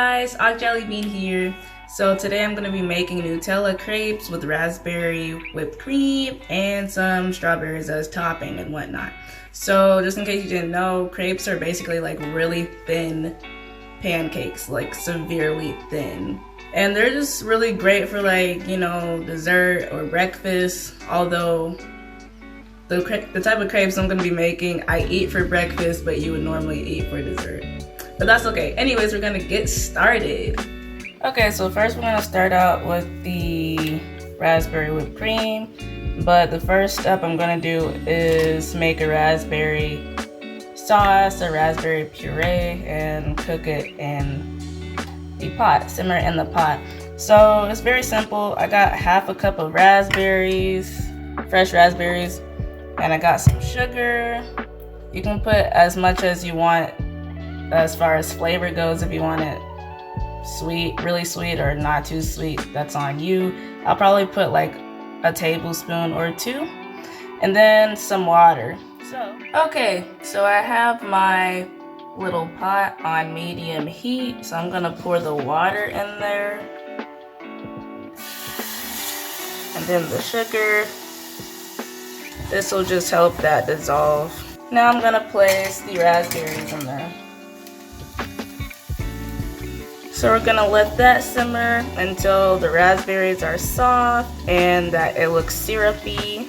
guys, Awkjellybean here. So today I'm going to be making Nutella crepes with raspberry whipped cream and some strawberries as topping and whatnot. So just in case you didn't know, crepes are basically like really thin pancakes, like severely thin. And they're just really great for like, you know, dessert or breakfast. Although the type of crepes I'm going to be making, I eat for breakfast, but you would normally eat for dessert. But that's okay. Anyways, we're gonna get started. Okay, so first we're gonna start out with the raspberry whipped cream. But the first step I'm gonna do is make a raspberry sauce, a raspberry puree, and cook it in the pot, simmer it in the pot. So it's very simple. I got half a cup of raspberries, fresh raspberries, and I got some sugar. You can put as much as you want as far as flavor goes. If you want it sweet, really sweet, or not too sweet, that's on you. I'll probably put like a tablespoon or two, and then some water. Okay, so I have my little pot on medium heat, so I'm gonna pour the water in there, and then the sugar. This will just help that dissolve. Now I'm gonna place the raspberries in there. So we're gonna let that simmer until the raspberries are soft and that it looks syrupy.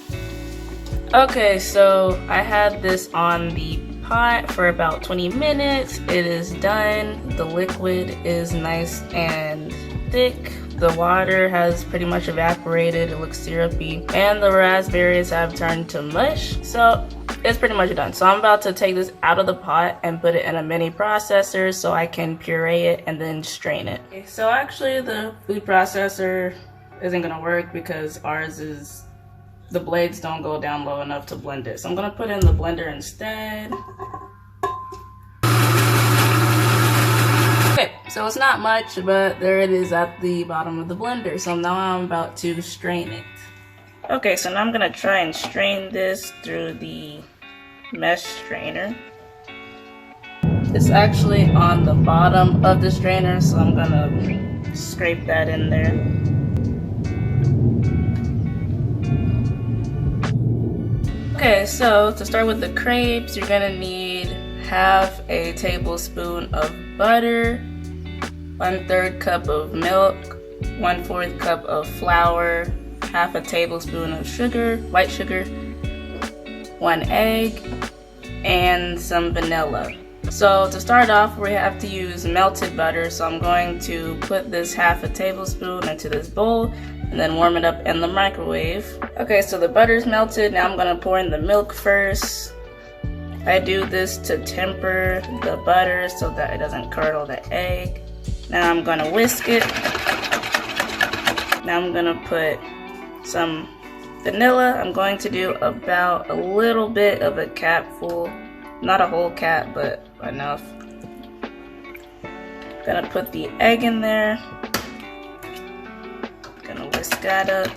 Okay, so I had this on the pot for about 20 minutes. It is done. The liquid is nice and thick. The water has pretty much evaporated. It looks syrupy. And the raspberries have turned to mush. So it's pretty much done. So I'm about to take this out of the pot and put it in a mini processor so I can puree it and then strain it. Okay, so actually the food processor isn't gonna work because ours is, the blades don't go down low enough to blend it. So I'm gonna put it in the blender instead. Okay, so it's not much, but there it is at the bottom of the blender. So now I'm about to strain it. Okay, so now I'm gonna try and strain this through the mesh strainer. It's actually on the bottom of the strainer, so I'm gonna scrape that in there. Okay, so to start with the crepes, you're gonna need half a tablespoon of butter, 1/3 cup of milk, 1/4 cup of flour, half a tablespoon of sugar, white sugar, 1 egg, and some vanilla. So to start off, we have to use melted butter. So I'm going to put this half a tablespoon into this bowl and then warm it up in the microwave. Okay, so the butter's melted. Now I'm gonna pour in the milk first. I do this to temper the butter so that it doesn't curdle the egg. Now I'm gonna whisk it. Now I'm gonna put some vanilla. I'm going to do about a little bit of a capful, not a whole cap, but enough. Gonna put the egg in there. Gonna whisk that up.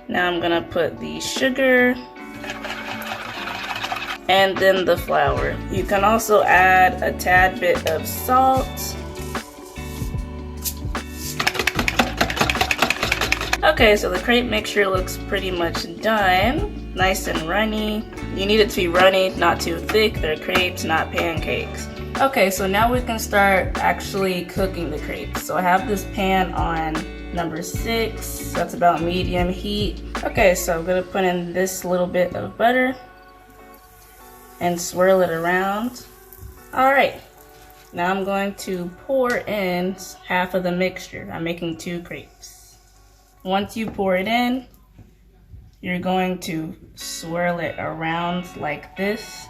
Now I'm gonna put the sugar and then the flour. You can also add a tad bit of salt. Okay, so the crepe mixture looks pretty much done. Nice and runny. You need it to be runny, not too thick. They're crepes, not pancakes. Okay, so now we can start actually cooking the crepes. So I have this pan on number 6. That's about medium heat. Okay, so I'm gonna put in this little bit of butter and swirl it around. All right, now I'm going to pour in half of the mixture. I'm making 2 crepes. Once you pour it in, you're going to swirl it around like this.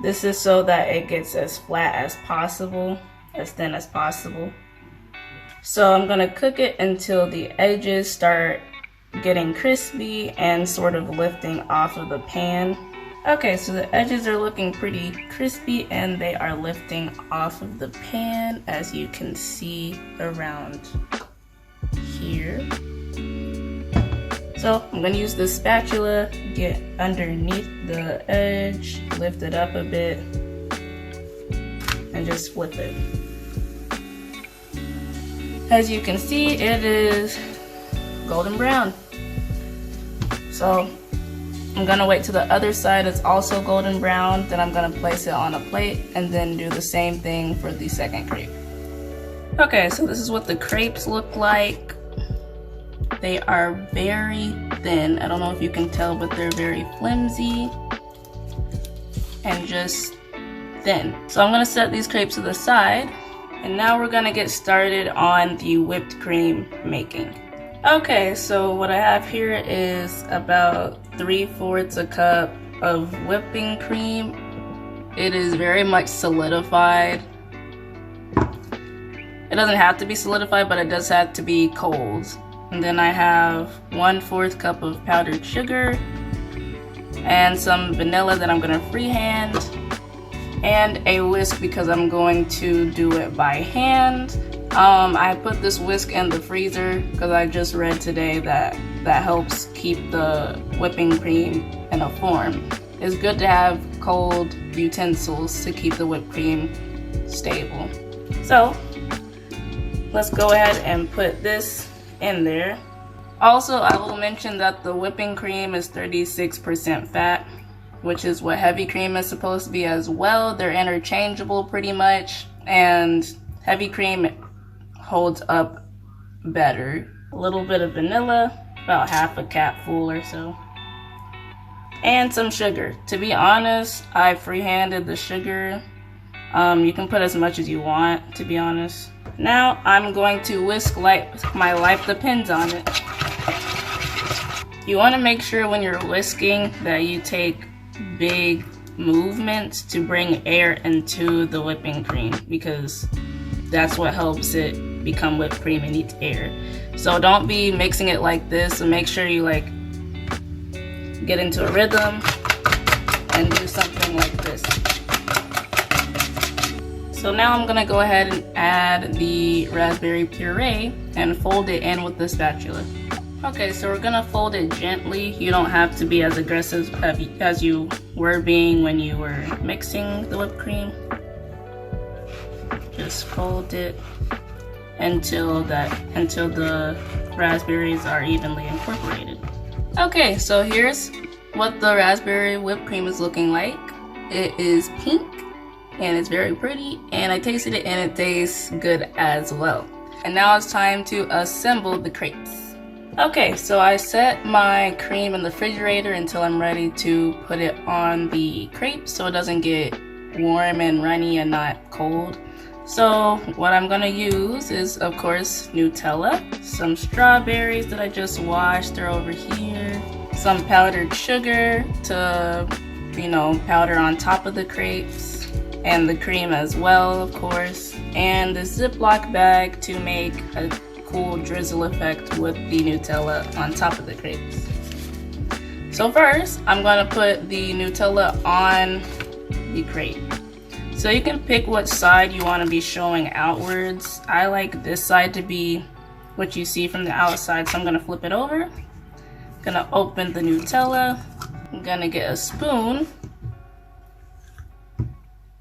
This is so that it gets as flat as possible, as thin as possible. So I'm gonna cook it until the edges start getting crispy and sort of lifting off of the pan. Okay, so the edges are looking pretty crispy and they are lifting off of the pan, as you can see around here. So I'm gonna use the spatula, get underneath the edge, lift it up a bit, and just flip it. As you can see, it is golden brown. So I'm gonna wait till the other side is also golden brown, then I'm gonna place it on a plate and then do the same thing for the second crepe. Okay, so this is what the crepes look like. They are very thin. I don't know if you can tell, but they're very flimsy and just thin. So I'm gonna set these crepes to the side, and now we're gonna get started on the whipped cream making. Okay, so what I have here is about 3/4 a cup of whipping cream. It is very much solidified. It doesn't have to be solidified, but it does have to be cold. And then I have 1/4 cup of powdered sugar and some vanilla that I'm gonna freehand, and a whisk because I'm going to do it by hand. I put this whisk in the freezer because I just read today that helps keep the whipping cream in a form. It's good to have cold utensils to keep the whipped cream stable. So let's go ahead and put this in there. Also, I will mention that the whipping cream is 36% fat, which is what heavy cream is supposed to be as well. They're interchangeable pretty much, and heavy cream holds up better. A little bit of vanilla, about half a capful or so, and some sugar. To be honest, I freehanded the sugar. You can put as much as you want, to be honest. Now I'm going to whisk like my life depends on it. You want to make sure when you're whisking that you take big movements to bring air into the whipping cream, because that's what helps it become whipped cream. It needs air. So don't be mixing it like this, and make sure you like get into a rhythm and do something like this. So now I'm gonna go ahead and add the raspberry puree and fold it in with the spatula. Okay, so we're gonna fold it gently. You don't have to be as aggressive as you were being when you were mixing the whipped cream. Just fold it until the raspberries are evenly incorporated. Okay, so here's what the raspberry whipped cream is looking like. It is pink and it's very pretty, and I tasted it and it tastes good as well. And now it's time to assemble the crepes. Okay, so I set my cream in the refrigerator until I'm ready to put it on the crepe so it doesn't get warm and runny and not cold. So what I'm gonna use is, of course, Nutella, some strawberries that I just washed, they're over here, some powdered sugar to, powder on top of the crepes, and the cream as well, of course, and the Ziploc bag to make a cool drizzle effect with the Nutella on top of the crepes. So first, I'm gonna put the Nutella on the crepe. So you can pick what side you want to be showing outwards. I like this side to be what you see from the outside, so I'm gonna flip it over. Gonna open the Nutella. I'm gonna get a spoon.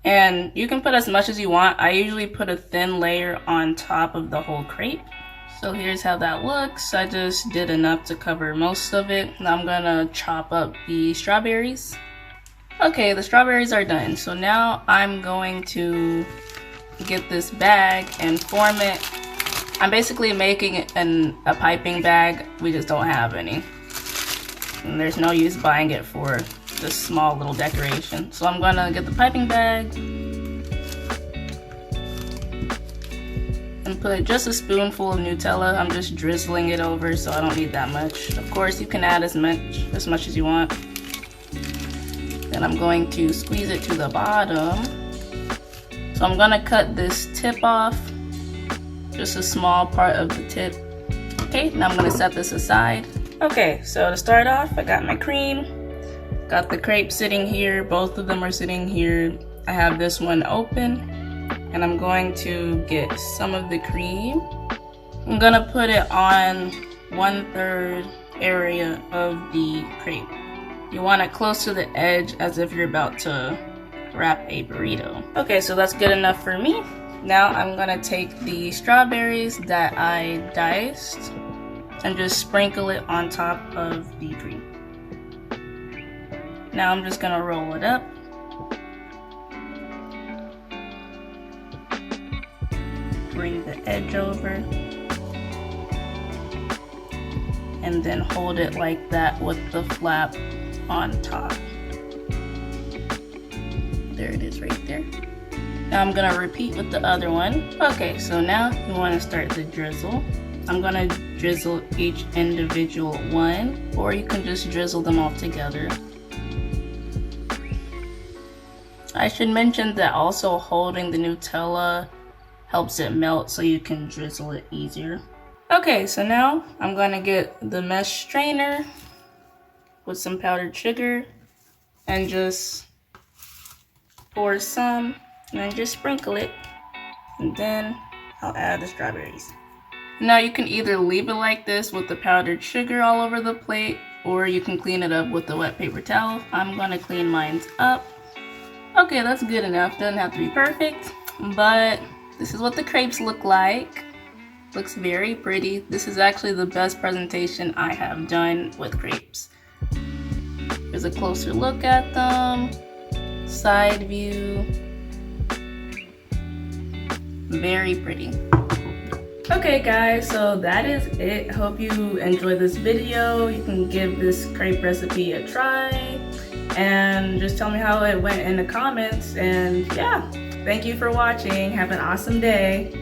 And you can put as much as you want. I usually put a thin layer on top of the whole crepe. So here's how that looks. I just did enough to cover most of it. Now I'm gonna chop up the strawberries. Okay, the strawberries are done. So now I'm going to get this bag and form it. I'm basically making a piping bag. We just don't have any. And there's no use buying it for this small little decoration. So I'm gonna get the piping bag and put just a spoonful of Nutella. I'm just drizzling it over, so I don't need that much. Of course, you can add as much as you want. Then I'm going to squeeze it to the bottom. So I'm gonna cut this tip off, just a small part of the tip. Okay, now I'm gonna set this aside. Okay, so to start off, I got my cream, got the crepe sitting here, both of them are sitting here. I have this one open, and I'm going to get some of the cream. I'm gonna put it on 1/3 area of the crepe. You want it close to the edge as if you're about to wrap a burrito. Okay, so that's good enough for me. Now I'm gonna take the strawberries that I diced and just sprinkle it on top of the cream. Now I'm just gonna roll it up. Bring the edge over. And then hold it like that with the flap on top. There it is right there. Now I'm gonna repeat with the other one. Okay, so now you wanna start the drizzle. I'm gonna drizzle each individual one, or you can just drizzle them all together. I should mention that also holding the Nutella helps it melt so you can drizzle it easier. Okay, so now I'm gonna get the mesh strainer with some powdered sugar and just pour some and then just sprinkle it, and then I'll add the strawberries. Now you can either leave it like this with the powdered sugar all over the plate, or you can clean it up with a wet paper towel. I'm gonna clean mine up. Okay, that's good enough. Doesn't have to be perfect, but this is what the crepes look like. Looks very pretty. This is actually the best presentation I have done with crepes. Here's a closer look at them. Side view. Very pretty. Okay guys, so that is it. Hope you enjoyed this video. You can give this crepe recipe a try and just tell me how it went in the comments. And yeah, thank you for watching. Have an awesome day.